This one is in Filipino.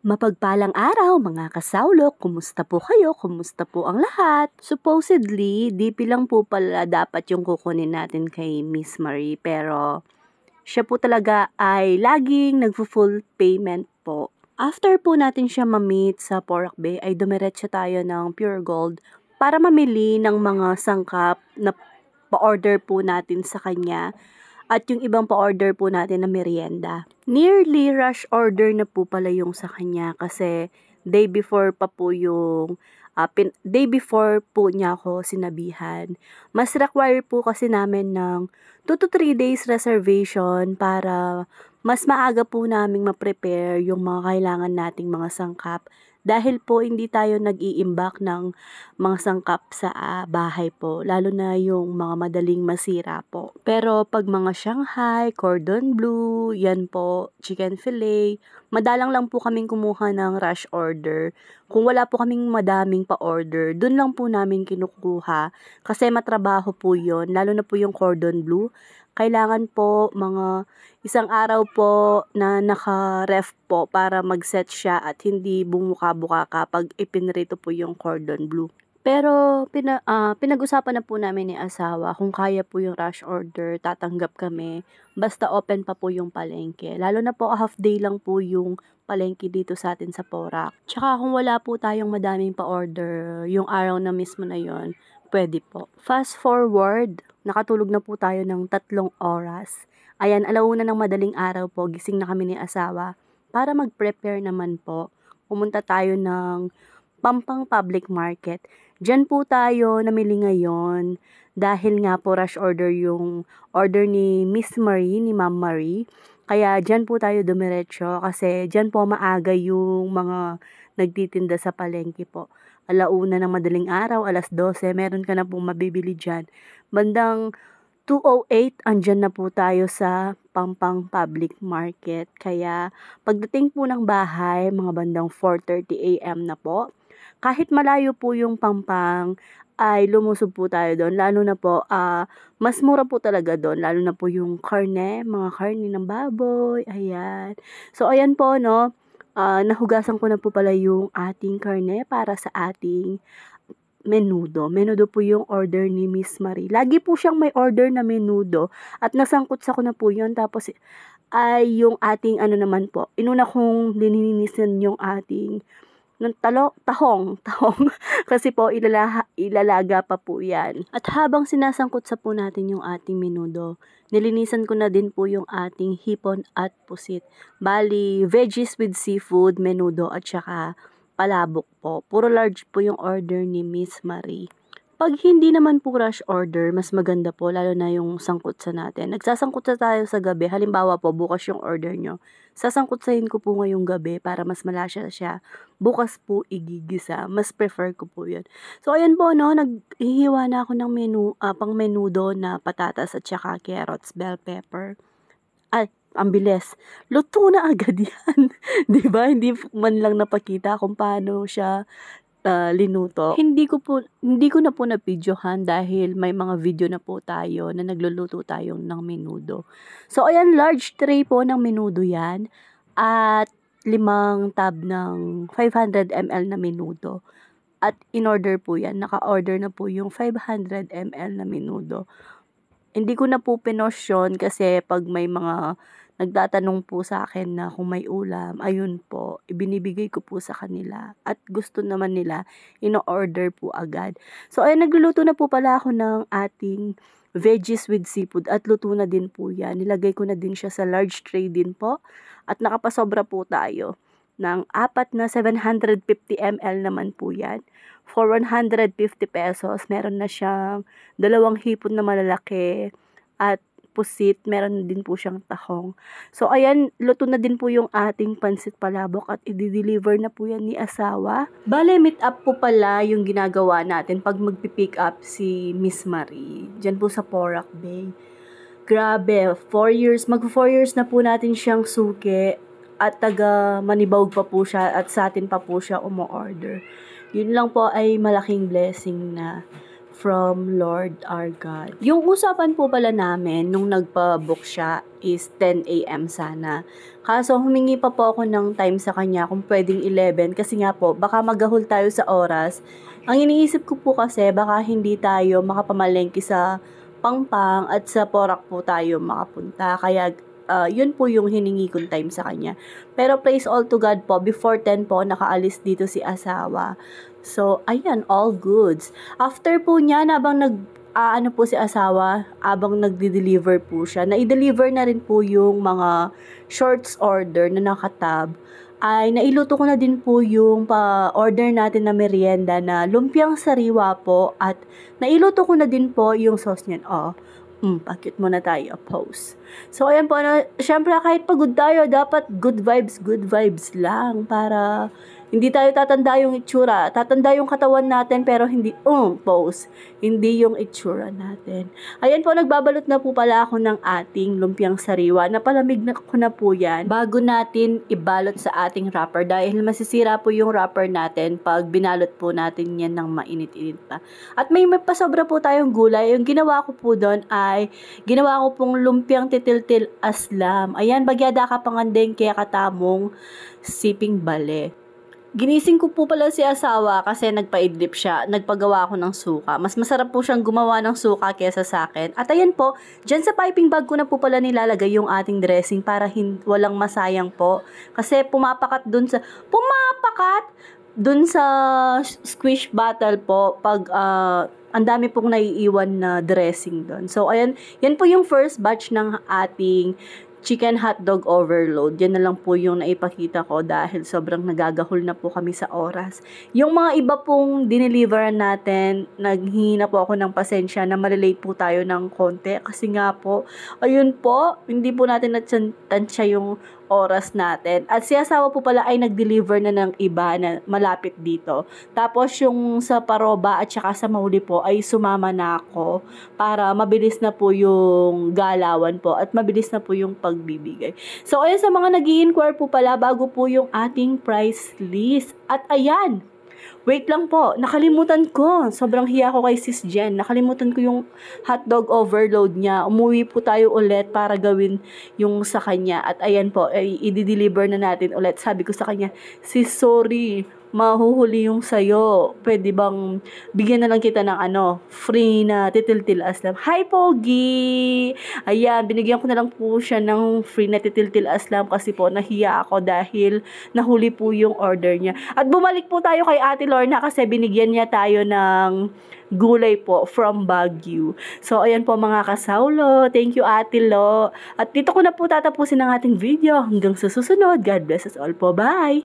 Mapagpalang araw mga kasawlok, kumusta po kayo? Kumusta po ang lahat? Supposedly, DP lang po pala dapat yung kukunin natin kay Miss Marie pero siya po talaga ay laging nagpo-full payment po. After po natin siya ma-meet sa Porac Bay ay dumiretso tayo ng Pure Gold para mamili ng mga sangkap na pa-order po natin sa kanya at yung ibang pa-order po natin na merienda. Nearly rush order na po pala yung sa kanya kasi day before pa po yung day before po niya ako sinabihan. Mas require po kasi namin ng 2 to 3 days reservation para mas maaga po naming ma-prepare yung mga kailangan nating mga sangkap dahil po hindi tayo nag-iimbak ng mga sangkap sa bahay po, lalo na yung mga madaling masira po. Pero pag mga Shanghai, cordon bleu, yan po, chicken fillet, madalang lang po kaming kumuha ng rush order. Kung wala po kaming madaming pa-order, dun lang po namin kinukuha kasi matrabaho po yun, lalo na po yung cordon bleu. Kailangan po mga isang araw po na naka-ref po para mag-set siya at hindi bumuka-buka kapag ipinrito po yung cordon bleu. Pero pinag-usapan na po namin ni asawa kung kaya po yung rush order, tatanggap kami, basta open pa po yung palengke. Lalo na po half day lang po yung palengke dito sa atin sa Porac. Tsaka kung wala po tayong madaming pa-order, yung araw na mismo na yon, pwede po. Fast forward, nakatulog na po tayo ng 3 oras. Ayan, alauna ng madaling araw po, gising na kami ni asawa para mag-prepare naman po. Pumunta tayo ng Pampang Public Market. Diyan po tayo namili ngayon dahil nga po rush order yung order ni Miss Marie, ni Ma'am Marie. Kaya diyan po tayo dumiretso kasi diyan po maaga yung mga nagtitinda sa palengke po. Alauna ng madaling araw, 12:00, meron ka na pong mabibili diyan. Bandang 2:08, andyan na po tayo sa Pampang Public Market. Kaya pagdating po ng bahay, mga bandang 4:30 AM na po. Kahit malayo po yung Pampang, ay lumusob po tayo doon. Lalo na po, mas mura po talaga doon. Lalo na po yung karne, mga karne ng baboy, ayan. So, ayan po, no. Nahugasan ko na po pala yung ating karne para sa ating menudo. Menudo po yung order ni Miss Marie. Lagi po siyang may order na menudo at nasangkot sa ko na po yun. Tapos ay yung ating ano naman po, inuna kong lininisan yung ating ng tahong. Kasi po ilalaga pa po yan. At habang sinasangkot sa po natin yung ating menudo, nilinisan ko na din po yung ating hipon at pusit. Bali, veggies with seafood, menudo at saka palabok po. Puro large po yung order ni Miss Marie. Pag hindi naman po rush order, mas maganda po, lalo na yung sangkutsa natin. Nagsasangkot sa tayo sa gabi, halimbawa po, bukas yung order nyo. Sasangkutsahin ko po ngayong gabi para mas malasya siya. Bukas po igigisa, mas prefer ko po yun. So, ayan po, no, naghihiwa na ako ng pang menudo na patatas at saka carrots, bell pepper. Ay, ang bilis. Luto na agad yan. 'Di ba? Hindi man lang napakita kung paano siya linuto. Hindi ko na po na-videohan dahil may mga video na po tayo na nagluluto tayo ng menudo. So, ayan, large tray po ng menudo yan at 5 tab ng 500 ml na menudo. At in-order po yan. Naka-order na po yung 500 ml na menudo. Hindi ko na po pinost yun kasi pag may mga nagtatanong po sa akin na kung may ulam, ayun po, ibinibigay ko po sa kanila. At gusto naman nila, ino-order po agad. So, ayun, nagluluto na po pala ako ng ating veggies with seafood at luto na din po yan. Nilagay ko na din siya sa large tray din po. At nakapasobra po tayo ng 4 na 750 ml naman po yan. For 150 pesos, meron na siyang 2 hipon na malalaki at pusit, meron din po siyang tahong. So, ayan, luto na din po yung ating pansit palabok at i-deliver na po yan ni asawa. Bale, meet up po pala yung ginagawa natin pag magpipick up si Miss Marie. Diyan po sa Porac Bay. Grabe, 4 years, mag-4 years na po natin siyang suki at taga Manibawg pa po siya at sa atin pa po siya umo-order. Yun lang po ay malaking blessing na from Lord our God. Yung usapan po pala namin nung nagpa-book siya is 10 a.m. sana. Kaso humingi pa po ako ng time sa kanya kung pwedeng 11 kasi nga po baka magahol tayo sa oras. Ang iniisip ko po kasi baka hindi tayo makapamalengke sa Pangpang at sa Porac po tayo makapunta. Kaya yun po yung hiningi kong time sa kanya. Pero praise all to God po, before 10 po nakaalis dito si asawa. So, ayan, all goods. After po niya, habang ano po si asawa, abang nagde-deliver po siya, na-deliver na rin po yung mga shorts order na nakatab, ay nailuto ko na din po yung pa-order natin na merienda na lumpiang sariwa po at nailuto ko na din po yung sauce niyan. Pakit muna tayo, pause. So, ayan po, syempre kahit pagod tayo, dapat good vibes lang para hindi tayo tatanda yung itsura. Tatanda yung katawan natin pero hindi, pause. Hindi yung itsura natin. Ayan po, nagbabalot na po pala ako ng ating lumpiang sariwa. Napalamig na ko na po yan bago natin ibalot sa ating wrapper dahil masisira po yung wrapper natin pag binalot po natin yan ng mainit-init pa. At may pasobra po tayong gulay. Yung ginawa ko po doon ay ginawa ko pong lumpiang titil-til aslam. Ayan, bagyada ka pangandeng kaya katamong siping bale. Ginising ko po pala si asawa kasi nagpa-idlip siya, nagpagawa ako ng suka. Mas masarap po siyang gumawa ng suka kesa sa akin. At ayan po, dyan sa piping bag ko na po pala nilalagay yung ating dressing para walang masayang po. Kasi pumapakat dun sa squish bottle po pag ang dami pong naiiwan na dressing doon. So, ayan, yan po yung first batch ng ating chicken hotdog overload. Yan na lang po yung naipakita ko dahil sobrang nagagahol na po kami sa oras. Yung mga iba pong dineliveran natin, naghingi na po ako ng pasensya na malilate po tayo ng konti. Kasi nga po, ayun po, hindi po natin natansya yung oras natin. At si asawa po pala ay nag-deliver na ng iba na malapit dito. Tapos yung sa Paroba at saka sa Mauli po ay sumama na ako para mabilis na po yung galawan po at mabilis na po yung pagbibigay. So ayun, sa mga nag-i-inquire po pala, bago po yung ating price list. At ayan, wait lang po, nakalimutan ko. Sobrang hiya ko kay Sis Jen. Nakalimutan ko yung hotdog overload niya. Umuwi po tayo ulit para gawin yung sa kanya. At ayan po, i-deliver na natin ulit. Sabi ko sa kanya, Sis, sorry, mahuhuli yung sayo. Pwede bang bigyan na lang kita ng free na titil-til aslam. Hi, Pogi! Ayan, binigyan ko na lang po siya ng free na titil-til aslam kasi po nahiya ako dahil nahuli po yung order niya. At bumalik po tayo kay Ate Lorna kasi binigyan niya tayo ng gulay po from Baguio. So, ayan po mga kasaulo. Thank you, Ate Lo. At dito ko na po tatapusin ang ating video. Hanggang sa susunod. God bless us all po. Bye!